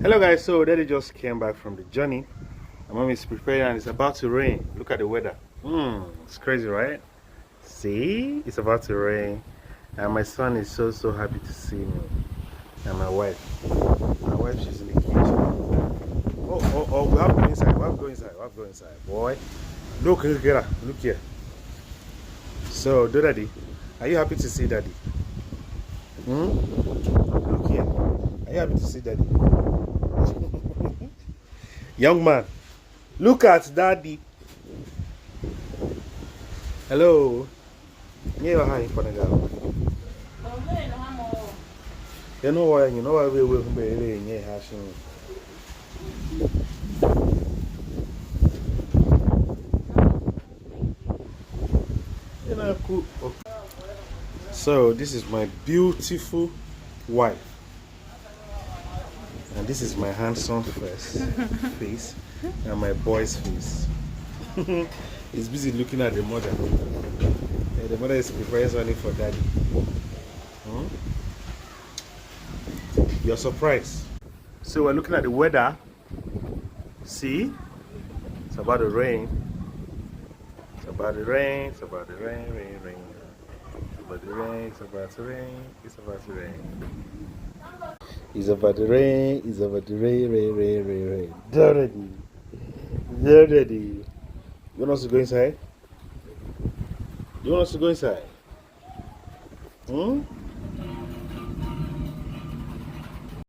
Hello guys, so daddy just came back from the journey. My mom is preparing and it's about to rain. Look at the weather. It's crazy, right? See, it's about to rain. And my son is so happy to see me. And my wife. My wife, she's in the kitchen. Oh, we have to go inside. We have to go inside. We have to go inside. Boy. Look here. Look here. So, daddy, are you happy to see daddy? Look here. Are you happy to see daddy? Young man, look at daddy. Hello. Yeah, hi, for the girl. You know why we will be in here hashing. Cool. So, this is my beautiful wife. And this is my handsome face and my boy's face. He's busy looking at the mother. And the mother is preparing something for daddy. You're surprised. So we're looking at the weather. See? It's about to rain. It's about to rain. It's about to rain, rain. It's about to rain. It's about to rain. It's about to rain. It's about to rain. It's about to rain. Daddy. You want us to go inside? You want us to go inside?